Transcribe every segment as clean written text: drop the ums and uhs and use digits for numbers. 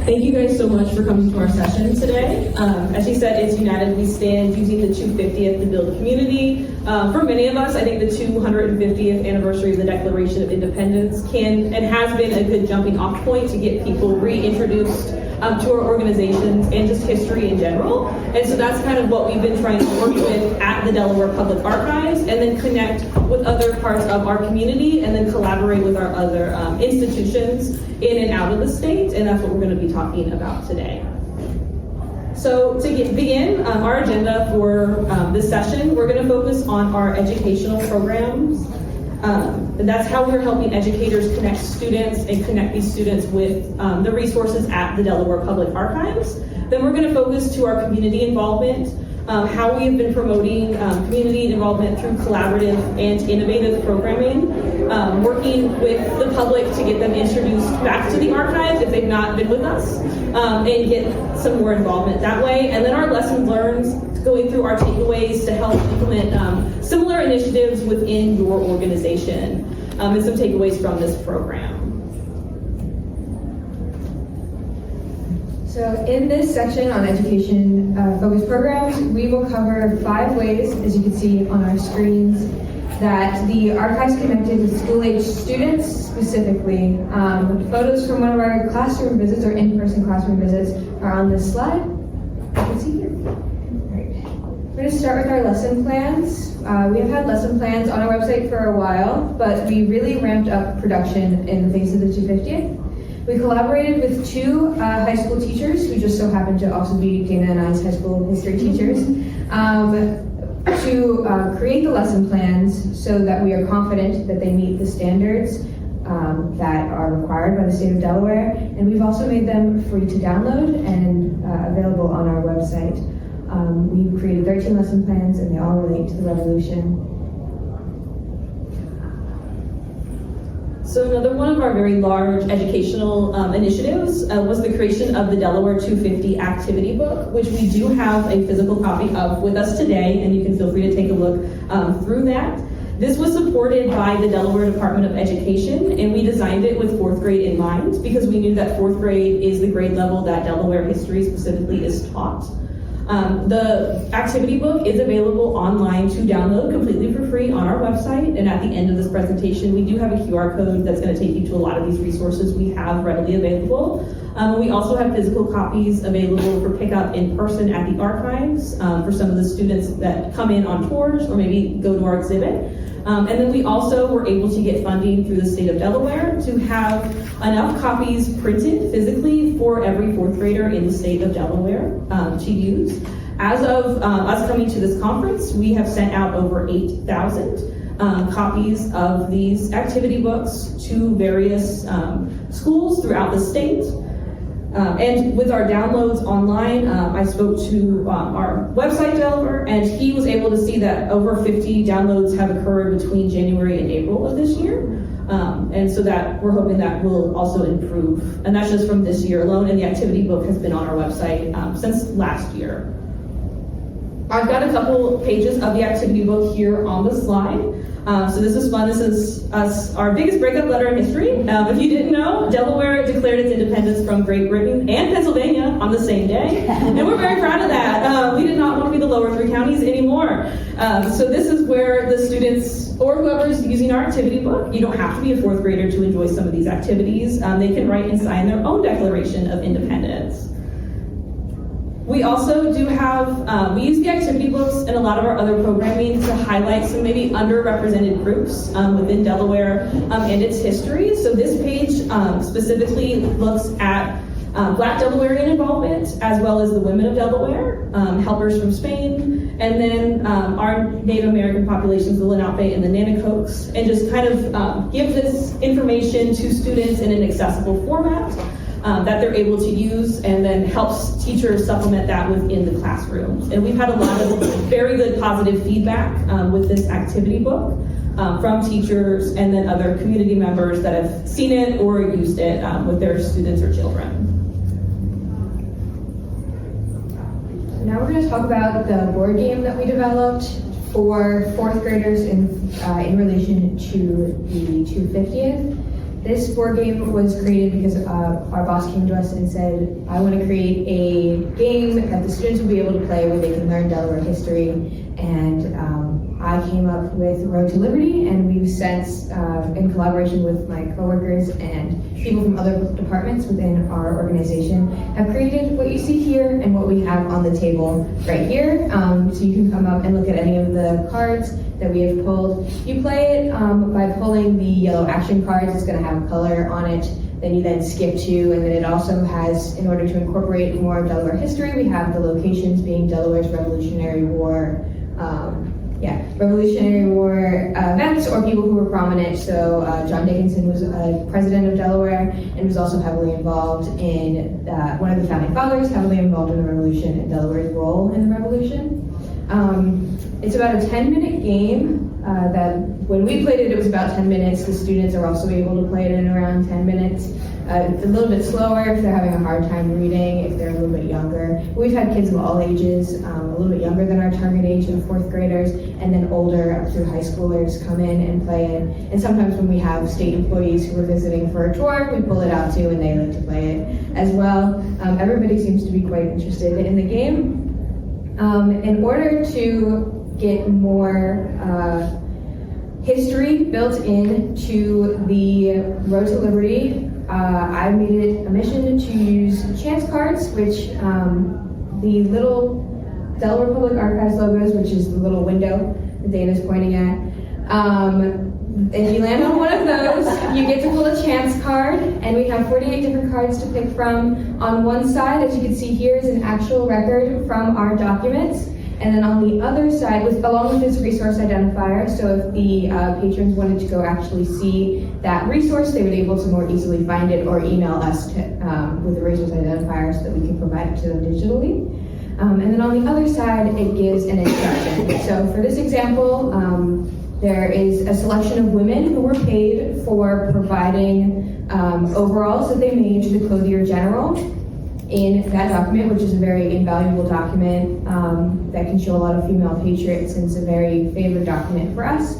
Thank you guys so much for coming to our session today. As she said, it's United We Stand, using the 250th to build community. For many of us, I think the 250th anniversary of the Declaration of Independence can and has been a good jumping off point to get people reintroduced to our organizations and just history in general. And so that's kind of what we've been trying to work with at the Delaware Public Archives, and then connect with other parts of our community, and then collaborate with our other institutions in and out of the state. And that's what we're going to be talking about today. So to begin our agenda for this session, we're going to focus on our educational programs. And that's how we're helping educators connect students and connect these students with the resources at the Delaware Public Archives. Then we're going to focus to our community involvement, how we have been promoting community involvement through collaborative and innovative programming, working with the public to get them introduced back to the archives if they've not been with us, and get some more involvement that way. And then our lessons learned, going through our takeaways to help implement similar initiatives within your organization, and some takeaways from this program. So in this section on education focused programs, we will cover 5 ways, as you can see on our screens, that the archives connected with school-age students specifically. Photos from one of our classroom visits or in-person classroom visits are on this slide. You can see here. We're going to start with our lesson plans. We have had lesson plans on our website for a while, but we really ramped up production in the face of the 250th. We collaborated with 2 high school teachers, who just so happened to also be Dana and I's high school history teachers, to create the lesson plans so that we are confident that they meet the standards that are required by the state of Delaware. And we've also made them free to download and available on our website. We've created 13 lesson plans, and they all relate to the Revolution. So another one of our very large educational initiatives was the creation of the Delaware 250 activity book, which we do have a physical copy of with us today, and you can feel free to take a look through that. This was supported by the Delaware Department of Education, and we designed it with 4th grade in mind because we knew that 4th grade is the grade level that Delaware history specifically is taught. The activity book is available online to download completely for free on our website, and at the end of this presentation we do have a QR code that's going to take you to a lot of these resources we have readily available. We also have physical copies available for pickup in person at the archives for some of the students that come in on tours or maybe go to our exhibit. And then we also were able to get funding through the state of Delaware to have enough copies printed physically for every 4th grader in the state of Delaware to use. As of us coming to this conference, we have sent out over 8,000 copies of these activity books to various schools throughout the state. And with our downloads online, I spoke to our website developer, and he was able to see that over 50 downloads have occurred between January and April of this year. And so that we're hoping that will also improve. And that's just from this year alone, and the activity book has been on our website since last year. I've got a couple pages of the activity book here on the slide. So this is fun. This is our biggest breakup letter in history. If you didn't know, Delaware declared its independence from Great Britain and Pennsylvania on the same day. And we're very proud of that. We did not want to be the lower 3 counties anymore. So this is where the students or whoever's using our activity book, you don't have to be a 4th grader to enjoy some of these activities. They can write and sign their own Declaration of Independence. We also do have, we use the activity books and a lot of our other programming to highlight some maybe underrepresented groups within Delaware and its history. So this page specifically looks at Black Delawarean involvement, as well as the women of Delaware, helpers from Spain, and then our Native American populations, the Lenape and the Nanticokes, and just kind of give this information to students in an accessible format that they're able to use, and then helps teachers supplement that within the classrooms. And we've had a lot of very good positive feedback with this activity book from teachers and then other community members that have seen it or used it with their students or children. Now we're going to talk about the board game that we developed for 4th graders in relation to the 250th. This board game was created because our boss came to us and said, I want to create a game that the students will be able to play where they can learn Delaware history. And I came up with Road to Liberty, and we've since, in collaboration with my coworkers and people from other departments within our organization, have created what you see here and what we have on the table right here. So you can come up and look at any of the cards that we have pulled. You play it by pulling the yellow action cards. It's going to have a color on it. Then you then skip to, and then it also has, in order to incorporate more of Delaware history, we have the locations being Delaware's Revolutionary War Revolutionary War events or people who were prominent. So John Dickinson was president of Delaware and was also heavily involved in one of the founding fathers, heavily involved in the Revolution and Delaware's role in the Revolution. It's about a 10-minute game that when we played it, it was about 10 minutes. The students are also able to play it in around 10 minutes. It's a little bit slower if they're having a hard time reading, if they're a little bit younger. We've had kids of all ages, a little bit younger than our target age of 4th graders, and then older up through high schoolers come in and play it. And sometimes when we have state employees who are visiting for a tour, we pull it out too, and they like to play it as well. Everybody seems to be quite interested in the game. In order to get more history built into the Road to Liberty, I made it a mission to use chance cards, which the little Delaware Public Archives logos, which is the little window that Dana's pointing at. If you land on one of those, you get to pull a chance card, and we have 48 different cards to pick from. On one side, as you can see here, is an actual record from our documents. And then on the other side, along with this resource identifier, so if the patrons wanted to go actually see that resource, they would be able to more easily find it or email us with the resource identifier so that we can provide it to them digitally. And then on the other side, it gives an instruction. So for this example, there is a selection of women who were paid for providing overalls that they made to the Clothier General in that document, which is a very invaluable document that can show a lot of female patriots, and it's a very favored document for us.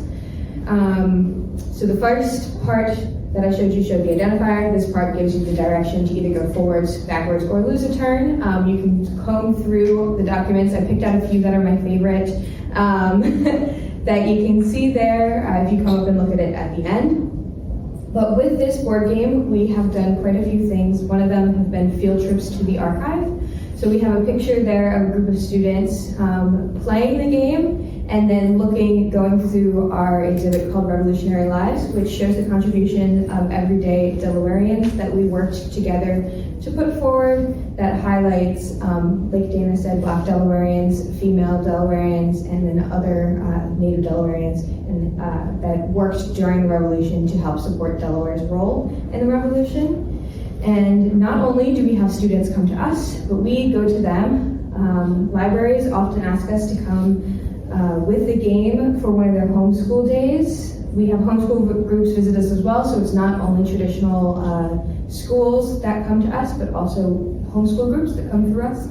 So the first part that I showed the identifier. This part gives you the direction to either go forwards, backwards, or lose a turn. You can comb through the documents. I picked out a few that are my favorite that you can see there if you come up and look at it at the end. But with this board game, we have done quite a few things. One of them have been field trips to the archive. So we have a picture there of a group of students playing the game and then going through our exhibit called Revolutionary Lives, which shows the contribution of everyday Delawareans that we worked together to put forward, that highlights, like Dana said, Black Delawareans, female Delawareans, and then other Native Delawareans, and that worked during the Revolution to help support Delaware's role in the Revolution. And not only do we have students come to us, but we go to them. Libraries often ask us to come with the game for one of their homeschool days. We have homeschool groups visit us as well, so it's not only traditional schools that come to us, but also homeschool groups that come through us.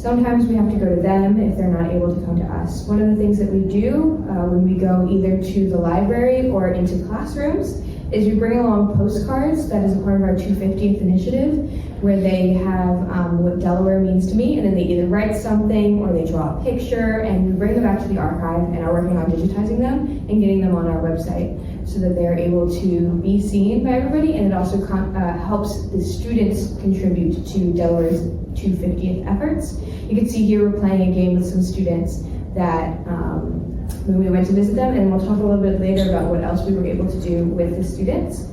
Sometimes we have to go to them if they're not able to come to us. One of the things that we do when we go either to the library or into classrooms is we bring along postcards. That is a part of our 250th initiative, where they have what Delaware means to me, and then they either write something or they draw a picture, and we bring them back to the archive and are working on digitizing them and getting them on our website so that they're able to be seen by everybody, and it also helps the students contribute to Delaware's 250th efforts. You can see here we're playing a game with some students that when we went to visit them, and we'll talk a little bit later about what else we were able to do with the students.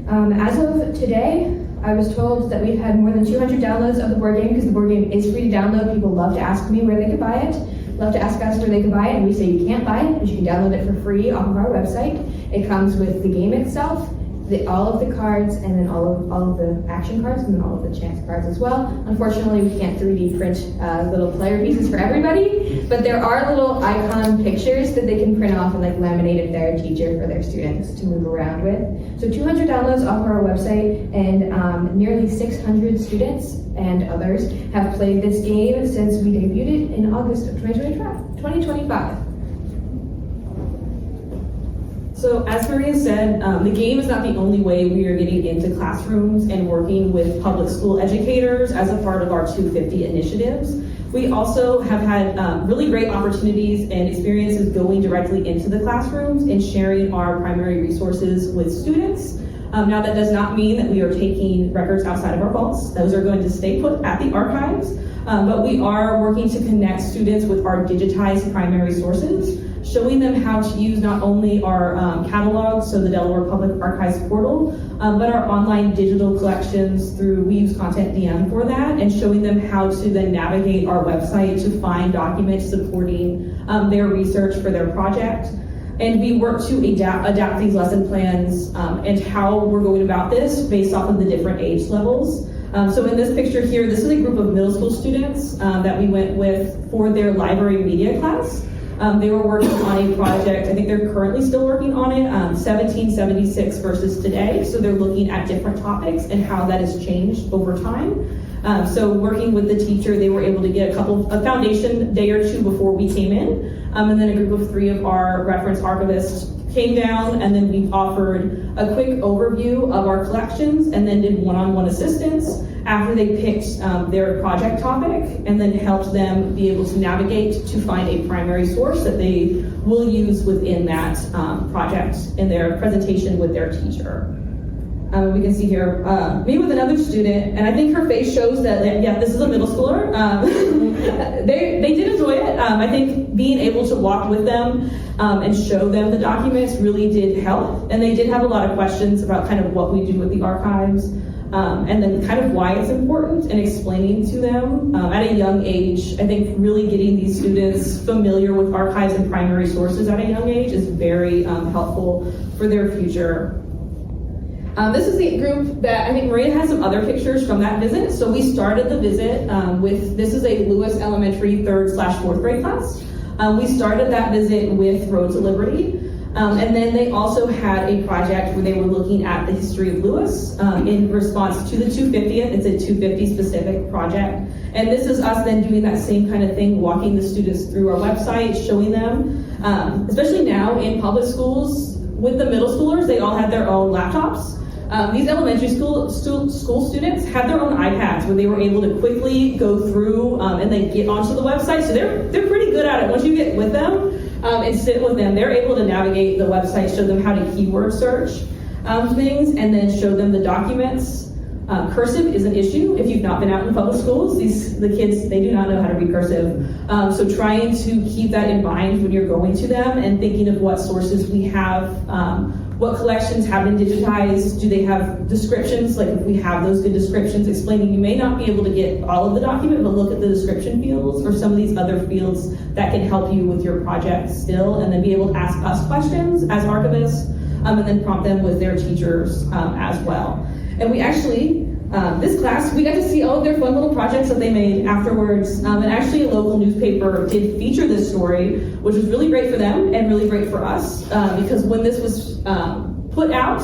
As of today, I was told that we've had more than 200 downloads of the board game, because the board game is free to download. People love to ask me where they could buy it, love to ask us where they could buy it, and we say you can't buy it, but you can download it for free off of our website. It comes with the game itself, all of the cards, and then all of the action cards, and then all of the chance cards as well. Unfortunately, we can't 3D print little player pieces for everybody, but there are little icon pictures that they can print off and like laminate if they're a teacher for their students to move around with. So 200 downloads off of our website, and nearly 600 students and others have played this game since we debuted it in August of 2025. So as Maria said, the game is not the only way we are getting into classrooms and working with public school educators as a part of our 250 initiatives. We also have had really great opportunities and experiences going directly into the classrooms and sharing our primary resources with students. Now that does not mean that we are taking records outside of our vaults. Those are going to stay put at the archives, but we are working to connect students with our digitized primary sources, showing them how to use not only our catalog, so the Delaware Public Archives portal, but our online digital collections through, we use Content DM for that, and showing them how to then navigate our website to find documents supporting their research for their project. And we work to adapt these lesson plans and how we're going about this based off of the different age levels. So in this picture here, this is a group of middle school students that we went with for their library media class. They were working on a project, I think they're currently still working on it, 1776 versus today. So they're looking at different topics and how that has changed over time. So working with the teacher, they were able to get a foundation day or two before we came in. And then a group of 3 of our reference archivists came down, and then we offered a quick overview of our collections and then did one-on-one assistance after they picked their project topic, and then helped them be able to navigate to find a primary source that they will use within that project in their presentation with their teacher. We can see here me with another student, and I think her face shows that, yeah, this is a middle schooler. They did enjoy it. I think being able to walk with them and show them the documents really did help, and they did have a lot of questions about kind of what we do with the archives, and then kind of why it's important, and explaining to them at a young age. I think really getting these students familiar with archives and primary sources at a young age is very helpful for their future. This is the group that I think Maria has some other pictures from that visit. So we started the visit with, this is a Lewis Elementary 3rd/4th grade class. We started that visit with Road to Liberty. And then they also had a project where they were looking at the history of Lewis in response to the 250th. It's a 250 specific project. And this is us then doing that same kind of thing, walking the students through our website, showing them, especially now in public schools, with the middle schoolers, they all had their own laptops. These elementary school students had their own iPads where they were able to quickly go through and then get onto the website. So they're pretty good at it. Once you get with them and sit with them, they're able to navigate the website, show them how to keyword search things, and then show them the documents. Cursive is an issue if you've not been out in public schools. The kids, they do not know how to read cursive. So trying to keep that in mind when you're going to them and thinking of what sources we have, what collections have been digitized, do they have descriptions? Like if we have those good descriptions explaining, you may not be able to get all of the document, but look at the description fields or some of these other fields that can help you with your project still, and then be able to ask us questions as archivists, and then prompt them with their teachers as well. And we actually, this class, we got to see all of their fun little projects that they made afterwards. And actually a local newspaper did feature this story, which was really great for them and really great for us, because when this was put out,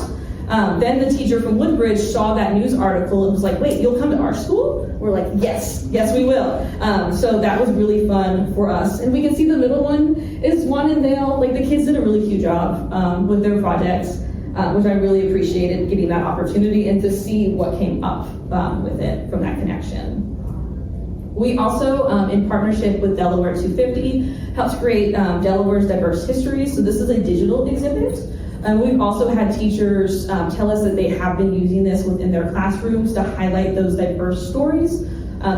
then the teacher from Woodbridge saw that news article and was like, wait, you'll come to our school? We're like, yes, we will. So that was really fun for us. And we can see the middle one is Swan and Dale. Like the kids did a really cute job with their projects. Which I really appreciated getting that opportunity and to see what came up with it from that connection. We also, in partnership with Delaware 250, helped create Delaware's Diverse History. So this is a digital exhibit. We've also had teachers tell us that they have been using this within their classrooms to highlight those diverse stories.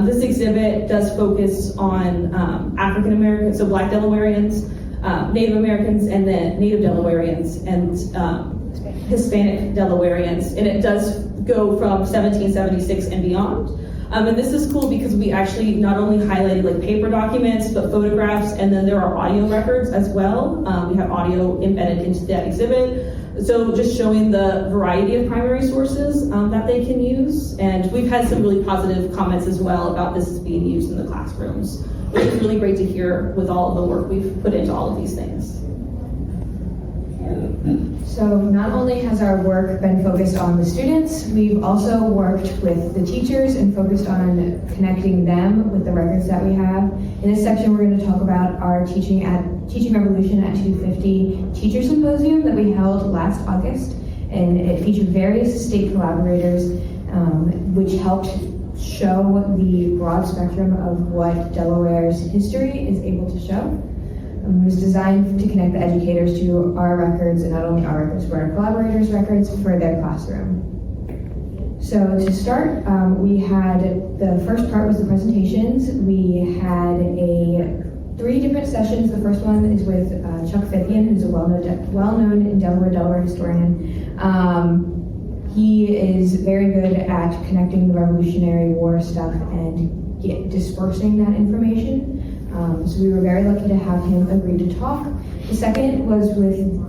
This exhibit does focus on African Americans, so Black Delawareans, Native Americans, and then Native Delawareans, and Hispanic Delawareans, and it does go from 1776 and beyond. And this is cool because we actually not only highlighted like paper documents, but photographs, and then there are audio records as well. We have audio embedded into that exhibit. So just showing the variety of primary sources that they can use. And we've had some really positive comments as well about this being used in the classrooms, which is really great to hear with all of the work we've put into all of these things. So not only has our work been focused on the students, we've also worked with the teachers and focused on connecting them with the records that we have. In this section, we're going to talk about our teaching at Teaching Revolution at 250 Teacher Symposium that we held last August, and it featured various state collaborators, which helped show the broad spectrum of what Delaware's history is able to show. It was designed to connect the educators to our records, and not only our records, but our collaborators' records for their classroom. So to start, we had, the first part was the presentations. We had 3 different sessions. The first one is with Chuck Fithian, who's a well-known in Delaware historian. He is very good at connecting the Revolutionary War stuff and dispersing that information. So we were very lucky to have him agree to talk. The second was with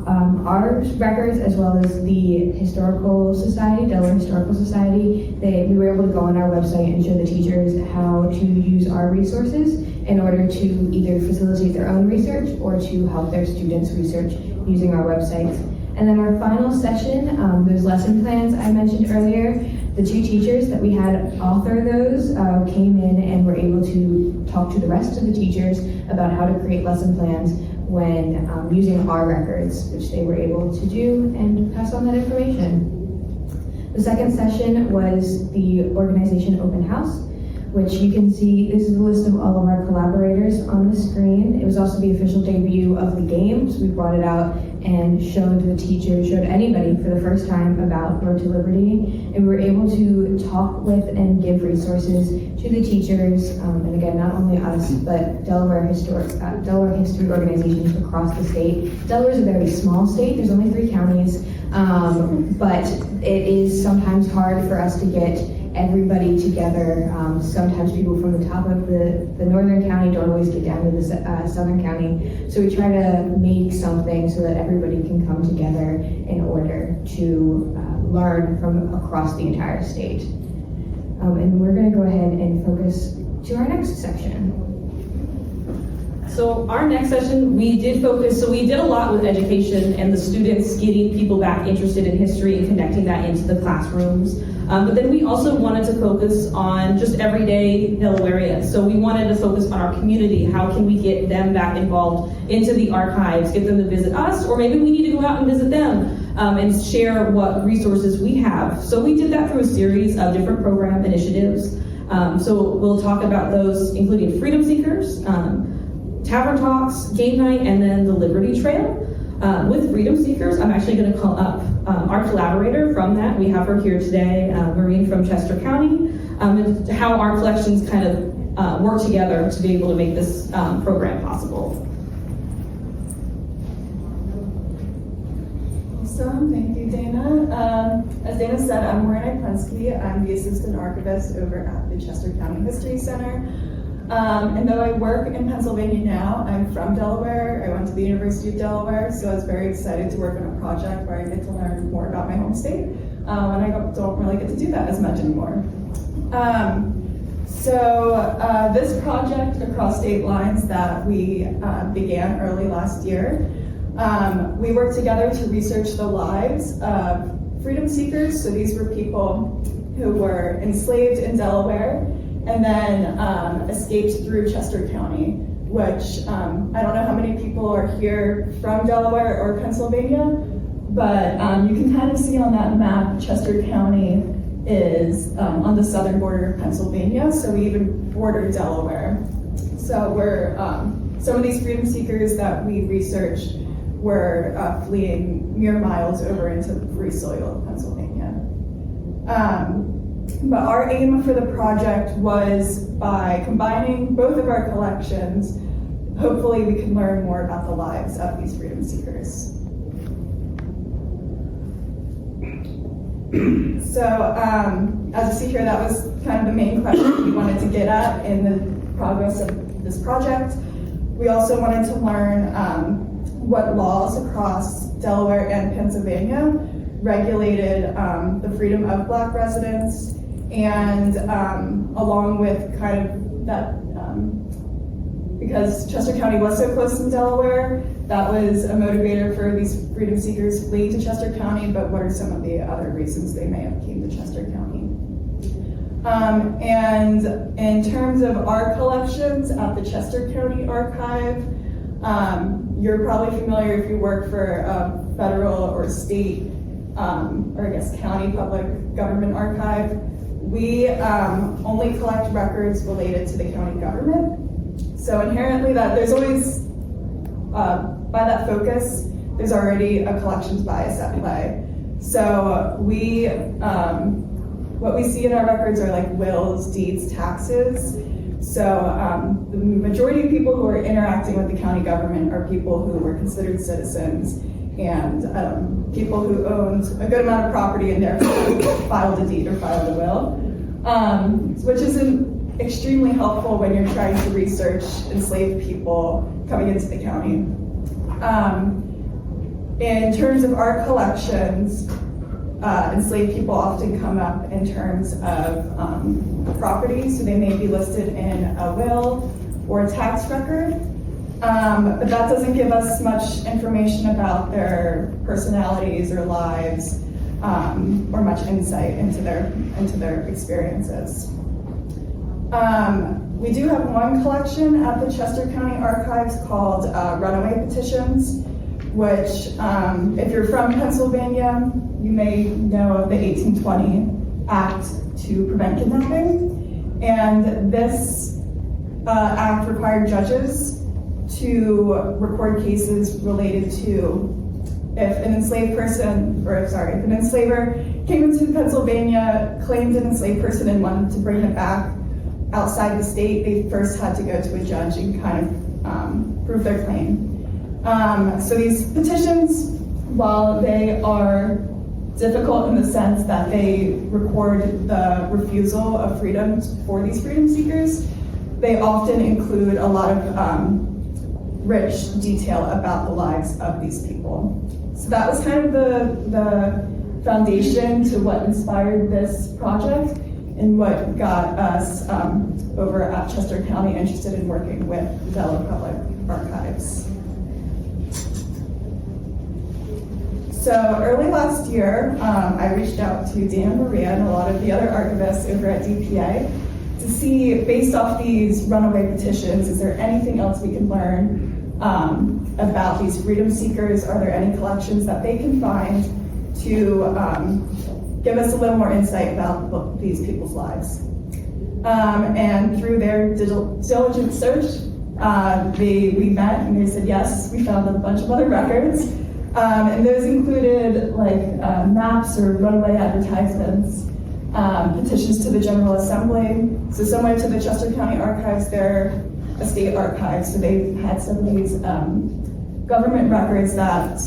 our records, as well as the Historical Society, Delaware Historical Society. We were able to go on our website and show the teachers how to use our resources in order to either facilitate their own research or to help their students research using our websites. And then our final session, those lesson plans I mentioned earlier, the 2 teachers that we had author those came in and were able to talk to the rest of the teachers about how to create lesson plans when using our records, which they were able to do and pass on that information. The second session was the organization open house, which you can see, this is a list of all of our collaborators on the screen. It was also the official debut of the games. We brought it out and showed the teachers, showed anybody for the first time about Road to Liberty. And we were able to talk with and give resources to the teachers, and again, not only us, but Delaware history organizations across the state. Delaware is a very small state, there's only 3 counties, but it is sometimes hard for us to get everybody together. Sometimes people from the top of the northern county don't always get down to the southern county. So we try to make something so that everybody can come together in order to learn from across the entire state. And we're going to go ahead and focus to our next section. So our next session, we did a lot with education and the students, getting people back interested in history and connecting that into the classrooms. But then we also wanted to focus on just everyday Delawareans. So we wanted to focus on our community. How can we get them back involved into the archives, get them to visit us, or maybe we need to go out and visit them and share what resources we have. So we did that through a series of different program initiatives. So we'll talk about those, including Freedom Seekers, Tavern Talks, Game Night, and then the Liberty Trail. With Freedom Seekers, I'm actually going to call up our collaborator from that. We have her here today, Maureen from Chester County, and how our collections kind of work together to be able to make this program possible. Awesome, thank you, Dana. As Dana said, I'm Maureen Prensky. I'm the assistant archivist over at the Chester County History Center. And though I work in Pennsylvania now, I'm from Delaware. I went to the University of Delaware, so I was very excited to work on a project where I get to learn more about my home state. And I don't really get to do that as much anymore. This project across state lines that we began early last year, we worked together to research the lives of freedom seekers. So these were people who were enslaved in Delaware and then escaped through Chester County, which I don't know how many people are here from Delaware or Pennsylvania, but you can kind of see on that map, Chester County is on the southern border of Pennsylvania, so we even border Delaware. So we're, some of these freedom seekers that we researched were fleeing mere miles over into the free soil of Pennsylvania. But our aim for the project was, by combining both of our collections, hopefully we can learn more about the lives of these freedom seekers. So as you see here, that was kind of the main question we wanted to get at in the progress of this project. We also wanted to learn what laws across Delaware and Pennsylvania regulated the freedom of Black residents, and along with kind of that, because Chester County was so close to Delaware, that was a motivator for these freedom seekers fleeing to Chester County, but what are some of the other reasons they may have came to Chester County? And in terms of our collections at the Chester County Archive, You're probably familiar if you work for a federal or state, or I guess county public government archive. We only collect records related to the county government. So inherently that there's always, by that focus, there's already a collections bias at play. So we, what we see in our records are like wills, deeds, taxes. So the majority of people who are interacting with the county government are people who were considered citizens and people who owned a good amount of property and therefore filed a deed or filed a will, which isn't extremely helpful when you're trying to research enslaved people coming into the county. In terms of our collections, enslaved people often come up in terms of property, so they may be listed in a will or a tax record, but that doesn't give us much information about their personalities or lives, or much insight into their experiences. We do have one collection at the Chester County Archives called Runaway Petitions, which, if you're from Pennsylvania, you may know of the 1820 Act to prevent kidnapping. And this act required judges to record cases related to if an enslaved person, if an enslaver came into Pennsylvania, claimed an enslaved person and wanted to bring it back outside the state, they first had to go to a judge and kind of prove their claim. So these petitions, while they are difficult in the sense that they record the refusal of freedom for these freedom seekers, they often include a lot of rich detail about the lives of these people. So that was kind of the foundation to what inspired this project and what got us over at Chester County interested in working with the Delaware Public Archives. So early last year, I reached out to Dan and Maria and a lot of the other archivists over at DPA to see, based off these runaway petitions, is there anything else we can learn about these freedom seekers? Are there any collections that they can find to give us a little more insight about these people's lives? And through their diligent search, we met and they said, yes, we found a bunch of other records. And those included maps or runaway advertisements, petitions to the General Assembly. So similar to the Chester County Archives, they're a state archive, so they had some of these government records that,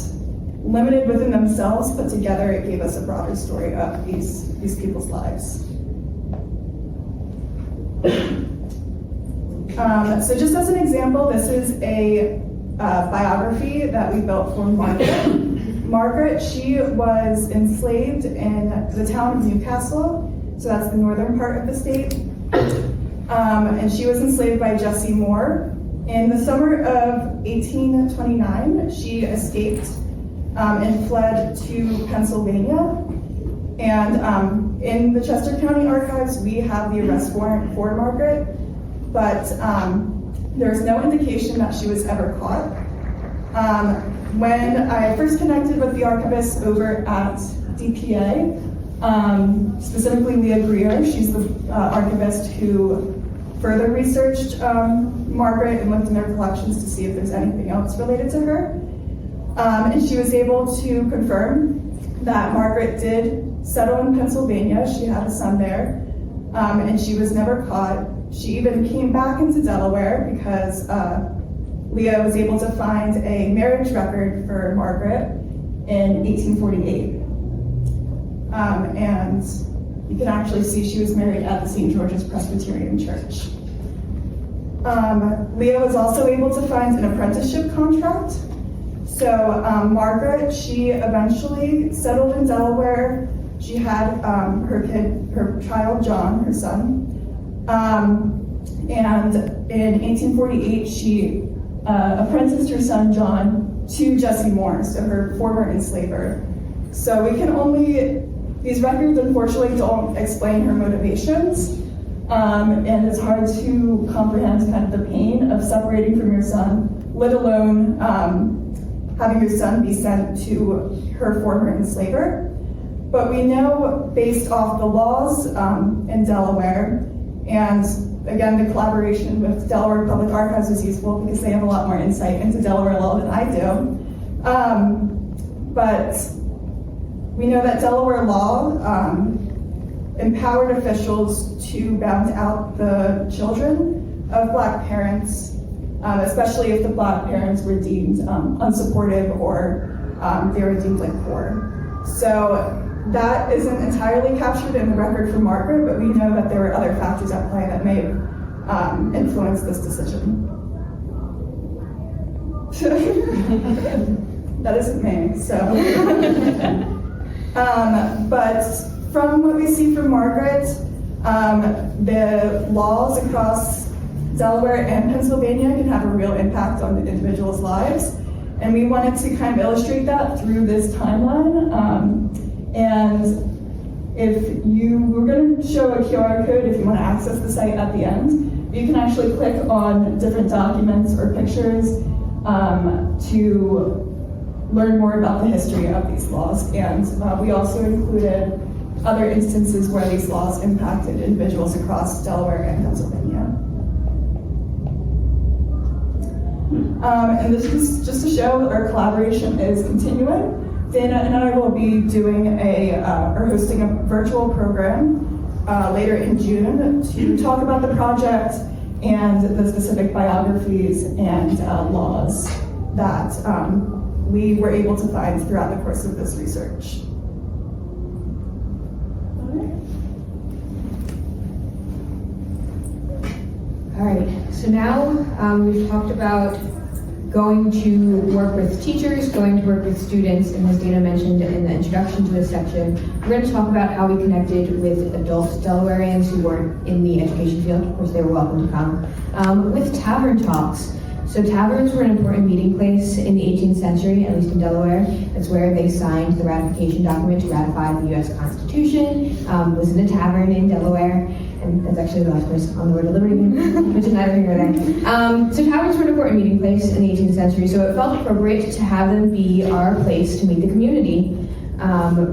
limited within themselves, put together, it gave us a broader story of these people's lives. So just as an example, this is a biography that we built for Margaret. Margaret, she was enslaved in the town of Newcastle, so that's the northern part of the state. And she was enslaved by Jesse Moore. In the summer of 1829, she escaped and fled to Pennsylvania. And in the Chester County Archives, we have the arrest warrant for Margaret, but there's no indication that she was ever caught. When I first connected with the archivist over at DPA, specifically Leah Greer, she's the archivist who further researched Margaret and looked in their collections to see if there's anything else related to her. And she was able to confirm that Margaret did settle in Pennsylvania. She had a son there, and she was never caught. She even came back into Delaware because Leah was able to find a marriage record for Margaret in 1848. And you can actually see she was married at the St. George's Presbyterian Church. Leah was also able to find an apprenticeship contract. So Margaret, she eventually settled in Delaware. She had her child, John, her son. And in 1848, she apprenticed her son, John, to Jesse Moore, so her former enslaver. So we can only, these records unfortunately don't explain her motivations. And it's hard to comprehend kind of the pain of separating from your son let alone having your son be sent to her former enslaver. But we know, based off the laws in Delaware, and again, the collaboration with Delaware Public Archives was useful because they have a lot more insight into Delaware law than I do. But we know that Delaware law empowered officials to bound out the children of Black parents, especially if the Black parents were deemed unsupportive or they were deemed like poor. So that isn't entirely captured in the record for Margaret, but we know that there were other factors at play that may have influenced this decision. That isn't me, so. But from what we see from Margaret, the laws across Delaware and Pennsylvania can have a real impact on the individuals' lives. And we wanted to kind of illustrate that through this timeline. And if we're going to show a QR code if you want to access the site at the end. You can actually click on different documents or pictures to learn more about the history of these laws. And we also included other instances where these laws impacted individuals across Delaware and Pennsylvania. And this is just to show that our collaboration is continuing. Dana and I will be doing or hosting a virtual program later in June to talk about the project and the specific biographies and laws that we were able to find throughout the course of this research. All right, so now we've talked about going to work with teachers, going to work with students, and as Dana mentioned in the introduction to this section, we're going to talk about how we connected with adult Delawareans who weren't in the education field. Of course, they were welcome to come. With tavern talks. So taverns were an important meeting place in the 18th century, at least in Delaware. That's where they signed the ratification document to ratify the U.S. Constitution. Was in a tavern in Delaware. And that's actually the last place on the word of liberty, which is neither here nor there. So taverns were an important meeting place in the 18th century, so it felt appropriate to have them be our place to meet the community.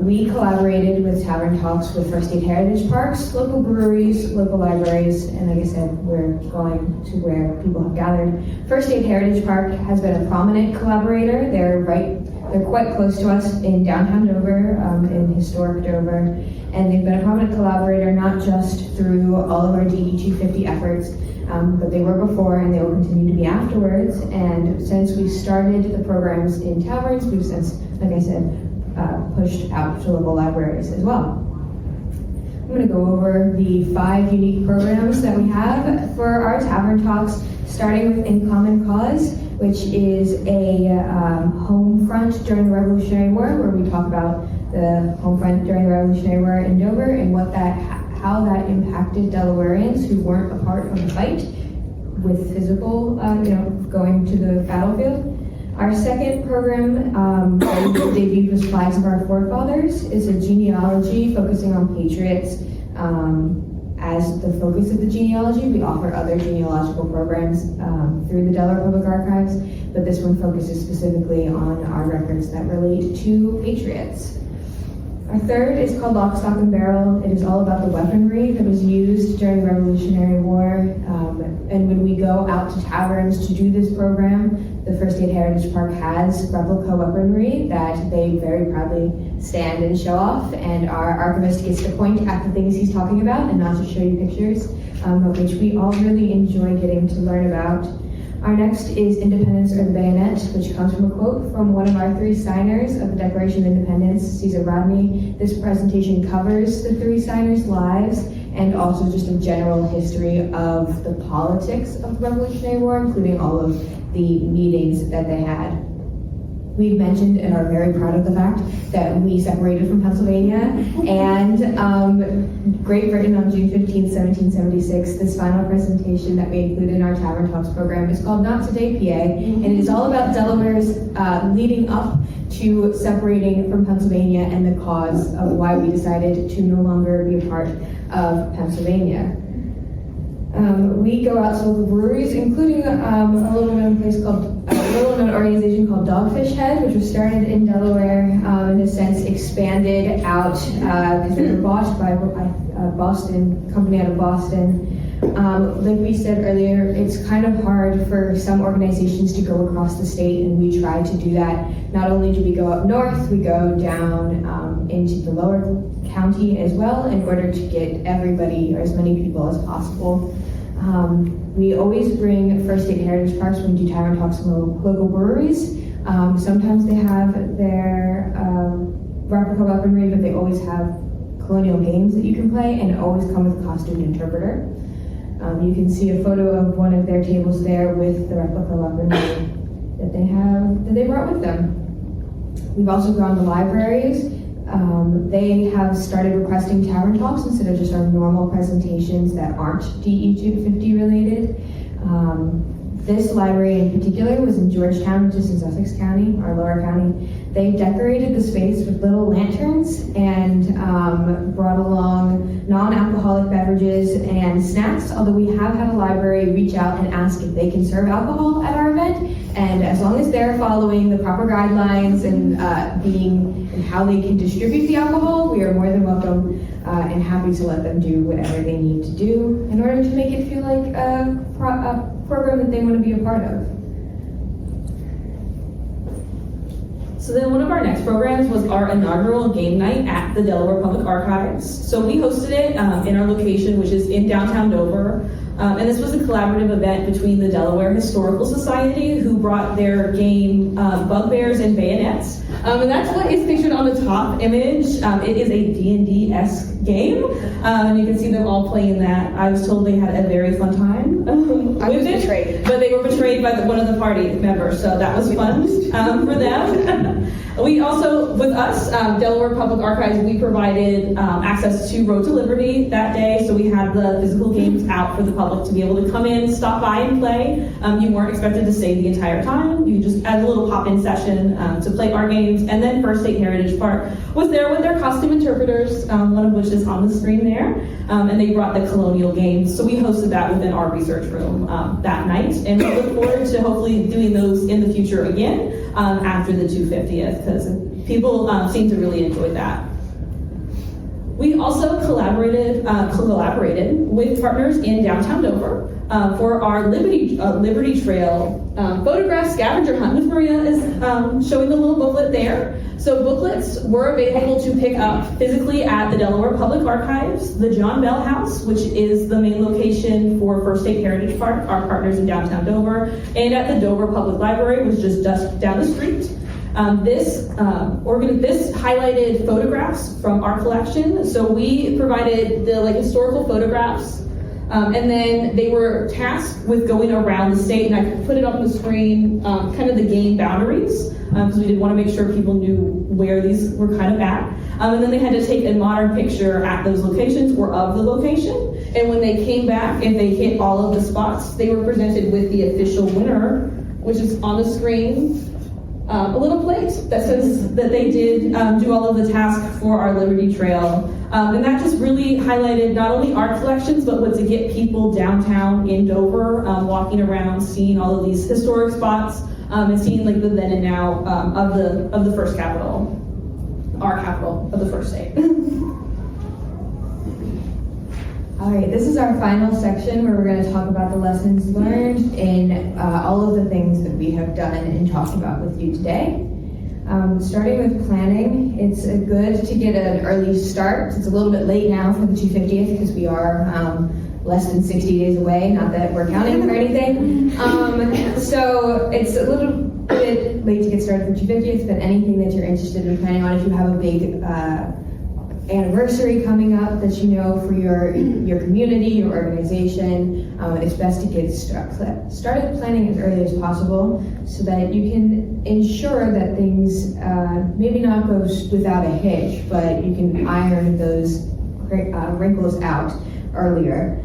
We collaborated with tavern talks with First State Heritage Parks, local breweries, local libraries, and like I said, we're going to where people have gathered. First State Heritage Park has been a prominent collaborator. They're quite close to us in downtown Dover, in historic Dover, and they've been a prominent collaborator not just through all of our DE 250 efforts, but they were before and they will continue to be afterwards. And since we started the programs in taverns, we've since, like I said, pushed out to local libraries as well. I'm going to go over the 5 unique programs that we have for our tavern talks, starting with In Common Cause, which is a home front during the Revolutionary War, where we talk about the home front during the Revolutionary War in Dover and how that impacted Delawareans who weren't a part of the fight with physical, going to the battlefield. Our second program that we debuted was Flags of Our Forefathers. It's a genealogy focusing on patriots. As the focus of the genealogy, we offer other genealogical programs through the Delaware Public Archives, but this one focuses specifically on our records that relate to patriots. Our third is called Lock, Stock, and Barrel. It is all about the weaponry that was used during the Revolutionary War. And when we go out to taverns to do this program, the First State Heritage Park has replica weaponry that they very proudly stand and show off, and our archivist gets to point at the things he's talking about and not just show you pictures, which we all really enjoy getting to learn about. Our next is Independence or the Bayonet, which comes from a quote from one of our 3 signers of the Declaration of Independence, Caesar Rodney. This presentation covers the 3 signers' lives and also just a general history of the politics of the Revolutionary War, including all of the meetings that they had. We've mentioned and are very proud of the fact that we separated from Pennsylvania and Great Britain on June 15, 1776. This final presentation that we included in our Tavern Talks program is called Not Today, PA, and it is all about Delaware's leading up to separating from Pennsylvania and the cause of why we decided to no longer be a part of Pennsylvania. We go out to local breweries, including a little known organization called Dogfish Head, which was started in Delaware, in a sense expanded out because they were bought by a Boston company out of Boston. Like we said earlier, it's kind of hard for some organizations to go across the state, and we try to do that. Not only do we go up north, we go down into the lower county as well in order to get everybody or as many people as possible. We always bring First State Heritage Parks when we do Tyrant Talks in local breweries. Sometimes they have their replica weaponry, but they always have colonial games that you can play, and always come with a costumed interpreter. You can see a photo of one of their tables there with the replica weaponry that they brought with them. We've also gone to libraries. They have started requesting tavern talks instead of just our normal presentations that aren't DE 250 related. This library in particular was in Georgetown, which is in Sussex County, our lower county. They decorated the space with little lanterns and brought along non-alcoholic beverages and snacks, although we have had a library reach out and ask if they can serve alcohol at our event. And as long as they're following the proper guidelines and and how they can distribute the alcohol, we are more than welcome and happy to let them do whatever they need to do in order to make it feel like a program that they want to be a part of. So then one of our next programs was our inaugural game night at the Delaware Public Archives. So we hosted it in our location, which is in downtown Dover. And this was a collaborative event between the Delaware Historical Society, who brought their game Bugbears and Bayonets. And that's what is pictured on the top image. It is a D&D-esque game. And you can see them all playing that. I was told they had a very fun time I was betrayed. But they were betrayed by one of the party members, so that was fun for them. We also, with us, Delaware Public Archives, we provided access to Road to Liberty that day, so we had the physical games out for the public to be able to come in, stop by and play. You weren't expected to stay the entire time. You just had a little pop-in session to play our games, and then First State Heritage Park was there with their costume interpreters, one of which is on the screen there, and they brought the colonial games, so we hosted that within our research room that night, and we look forward to hopefully doing those in the future again after the 250th, because people seem to really enjoy that. We also collaborated with partners in downtown Dover for our Liberty Trail photograph scavenger hunt. Miss Maria is showing the little booklet there. So booklets were available to pick up physically at the Delaware Public Archives, the John Bell House, which is the main location for First State Heritage Park, our partners in downtown Dover, and at the Dover Public Library, which is just down the street. This highlighted photographs from our collection. So we provided the historical photographs, and then they were tasked with going around the state, and I could put it up on the screen, kind of the game boundaries, because we did want to make sure people knew where these were kind of at. And then they had to take a modern picture at those locations or of the location. And when they came back and they hit all of the spots, they were presented with the official winner, which is on the screen. A little plate that says that they did do all of the tasks for our Liberty Trail. And that just really highlighted not only our collections, but what to get people downtown in Dover, walking around, seeing all of these historic spots, and seeing the then and now of the first capital, our capital of the first state. All right, this is our final section where we're going to talk about the lessons learned in all of the things that we have done and talked about with you today. Starting with planning, it's good to get an early start. It's a little bit late now for the 250th because we are less than 60 days away, not that we're counting or anything. So it's a little bit late to get started for 250th, but anything that you're interested in planning on, if you have a big anniversary coming up that you know for your community, your organization, it's best to get started planning as early as possible so that you can ensure that things maybe not go without a hitch, but you can iron those wrinkles out earlier.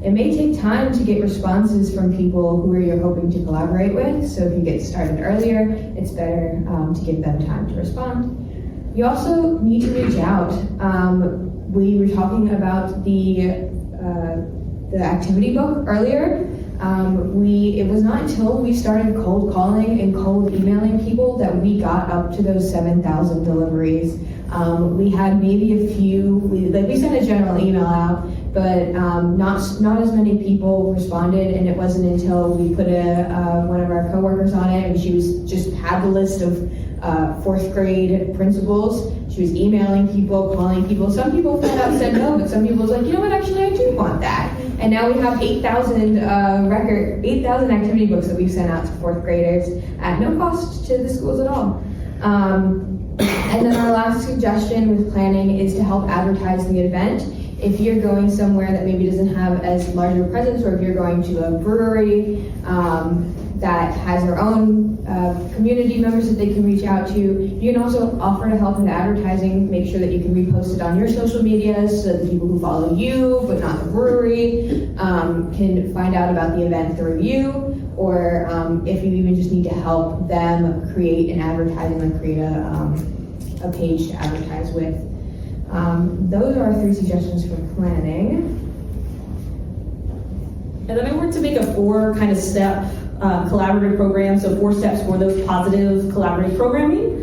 It may take time to get responses from people who you're hoping to collaborate with, so if you get started earlier, it's better to give them time to respond. You also need to reach out. We were talking about the the activity book earlier. It was not until we started cold calling and cold emailing people that we got up to those 7,000 deliveries. We had maybe a few, we sent a general email out, but not as many people responded, and it wasn't until we put one of our coworkers on it, and she had the list of fourth grade principals. She was emailing people, calling people. Some people flat out said no, but some people was like, you know what, actually I do want that. And now we have 8,000 activity books that we've sent out to fourth graders at no cost to the schools at all. And then our last suggestion with planning is to help advertise the event. If you're going somewhere that maybe doesn't have as large of a presence, or if you're going to a brewery that has their own community members that they can reach out to, you can also offer to help with advertising. Make sure that you can repost it on your social media so that the people who follow you, but not the brewery, can find out about the event through you. Or if you even just need to help them create an advertising, like create a page to advertise with. Those are our 3 suggestions for planning. And then I worked to make a 4 kind of step collaborative program, so 4 steps for those positive collaborative programming.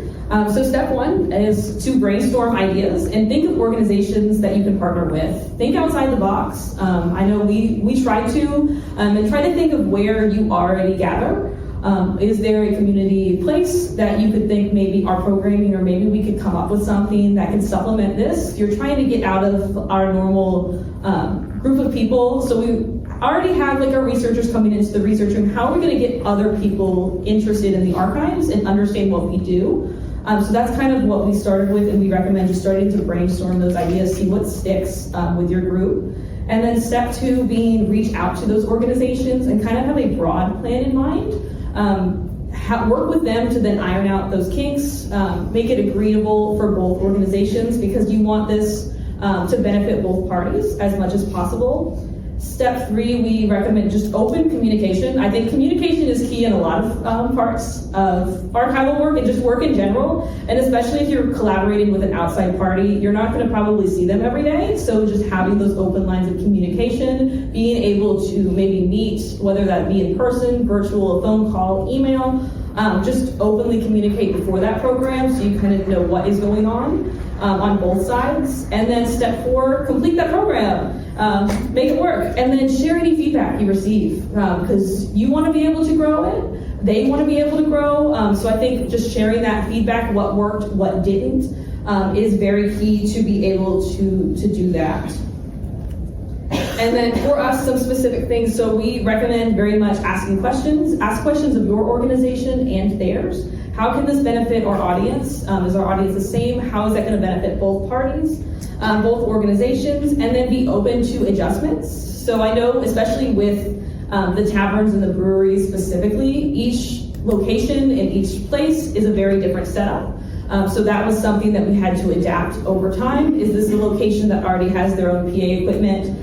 So step 1 is to brainstorm ideas and think of organizations that you can partner with. Think outside the box. I know we try to, and try to think of where you already gather. Is there a community place that you could think maybe our programming, or maybe we could come up with something that can supplement this? You're trying to get out of our normal group of people. So we already have like our researchers coming into the research room. How are we going to get other people interested in the archives and understand what we do? So that's kind of what we started with, and we recommend just starting to brainstorm those ideas, see what sticks with your group. And then step 2 being reach out to those organizations and kind of have a broad plan in mind. Work with them to then iron out those kinks, make it agreeable for both organizations, because you want this to benefit both parties as much as possible. Step 3, we recommend just open communication. I think communication is key in a lot of parts of archival work and just work in general. And especially if you're collaborating with an outside party, you're not going to probably see them every day. So just having those open lines of communication, being able to maybe meet, whether that be in person, virtual, phone call, email, just openly communicate before that program so you kind of know what is going on both sides. And then step 4, complete that program. Make it work, and then share any feedback you receive, because you want to be able to grow it, they want to be able to grow, so I think just sharing that feedback, what worked, what didn't, is very key to be able to do that. And then for us, some specific things, so we recommend very much asking questions. Ask questions of your organization and theirs. How can this benefit our audience? Is our audience the same? How is that going to benefit both parties, both organizations? And then be open to adjustments. So I know, especially with the taverns and the breweries specifically, each location in each place is a very different setup. So that was something that we had to adapt over time. Is this a location that already has their own PA equipment?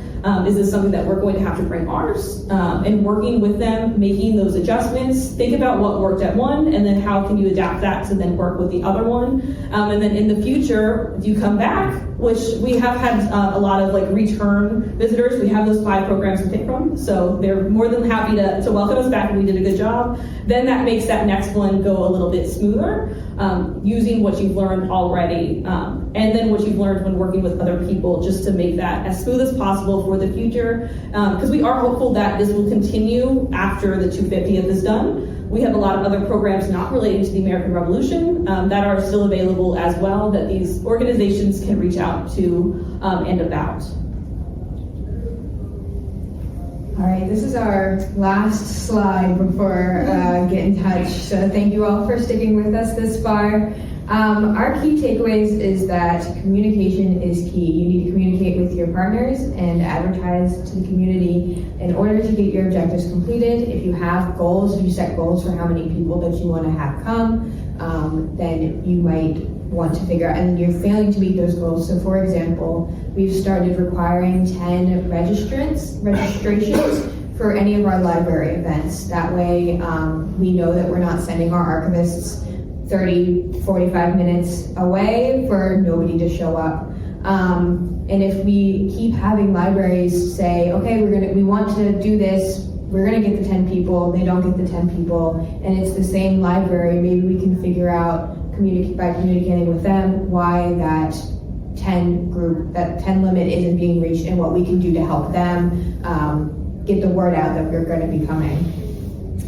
Is this something that we're going to have to bring ours? And working with them, making those adjustments, think about what worked at one, and then how can you adapt that to then work with the other one. And then in the future, if you come back, which we have had a lot of like return visitors, we have those 5 programs to pick from, so they're more than happy to welcome us back, and we did a good job. Then that makes that next one go a little bit smoother, using what you've learned already, and then what you've learned when working with other people, just to make that as smooth as possible for the future, because we are hopeful that this will continue after the 250th is done. We have a lot of other programs not relating to the American Revolution that are still available as well, that these organizations can reach out to and about. All right, this is our last slide before get in touch. So thank you all for sticking with us this far. Our key takeaways is that communication is key. You need to communicate with your partners and advertise to the community in order to get your objectives completed. If you have goals, you set goals for how many people that you want to have come, then you might want to figure out, and you're failing to meet those goals. So for example, we've started requiring 10 registrations for any of our library events. That way we know that we're not sending our archivists 30, 45 minutes away for nobody to show up. And if we keep having libraries say, okay, we want to do this, we're gonna get the 10 people, they don't get the 10 people, and it's the same library, maybe we can figure out, by communicating with them, why that 10 limit isn't being reached and what we can do to help them get the word out that we're gonna be coming.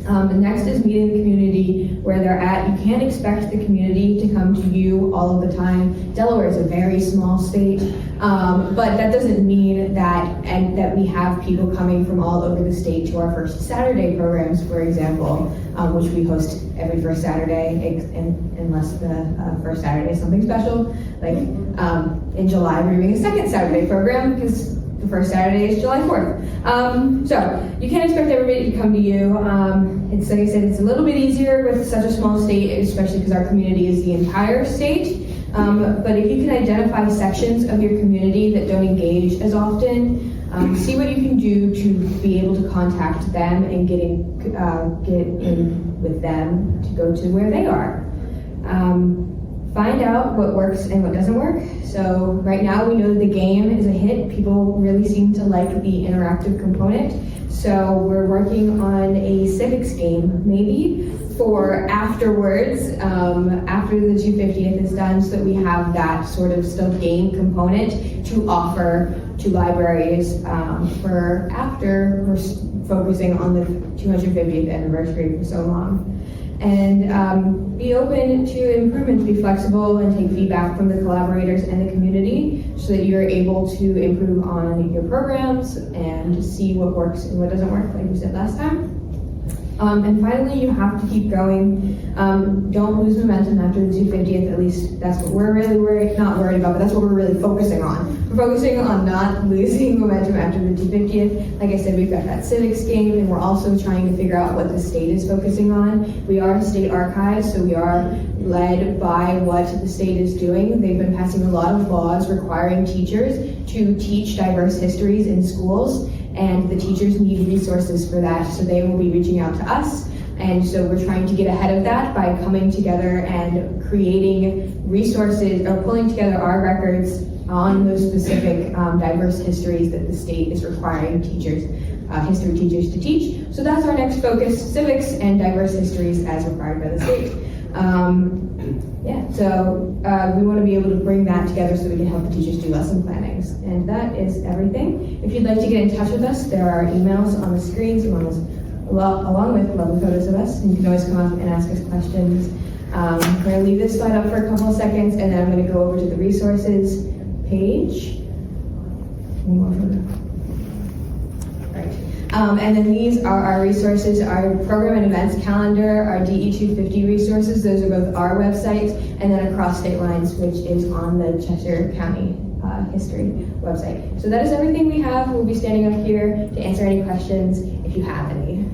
The next is meeting the community where they're at. You can't expect the community to come to you all of the time. Delaware is a very small state, but that doesn't mean that we have people coming from all over the state to our First Saturday programs, for example, which we host every first Saturday, unless the first Saturday is something special. Like in July, we're doing a second Saturday program because the first Saturday is July 4th. So you can't expect everybody to come to you. It's like I said, it's a little bit easier with such a small state, especially because our community is the entire state. But if you can identify sections of your community that don't engage as often, see what you can do to be able to contact them and get in with them to go to where they are. Find out what works and what doesn't work. So right now we know the game is a hit. People really seem to like the interactive component. So we're working on a civics game, maybe, for afterwards, after the 250th is done, so that we have that sort of still game component to offer to libraries for after we're focusing on the 250th anniversary for so long. And be open to improvements, be flexible, and take feedback from the collaborators and the community so that you're able to improve on your programs and see what works and what doesn't work, like we said last time. And finally, you have to keep going. Don't lose momentum after the 250th, at least that's what we're really not worried about, but that's what we're really focusing on. We're focusing on not losing momentum after the 250th. Like I said, we've got that civics game, and we're also trying to figure out what the state is focusing on. We are a state archive, so we are led by what the state is doing. They've been passing a lot of laws requiring teachers to teach diverse histories in schools, and the teachers need resources for that, so they will be reaching out to us. And so we're trying to get ahead of that by coming together and creating resources, or pulling together our records on those specific diverse histories that the state is requiring teachers, history teachers to teach. So that's our next focus, civics and diverse histories as required by the state. So we want to be able to bring that together so we can help the teachers do lesson plannings. And that is everything. If you'd like to get in touch with us, there are emails on the screens along with lovely photos of us. And you can always come up and ask us questions. I'm going to leave this slide up for a couple of seconds, and then I'm going to go over to the resources page. And then these are our resources, our program and events calendar, our DE250 resources. Those are both our websites, and then Across State Lines, which is on the Cheshire County History website. So that is everything we have. We'll be standing up here to answer any questions if you have any.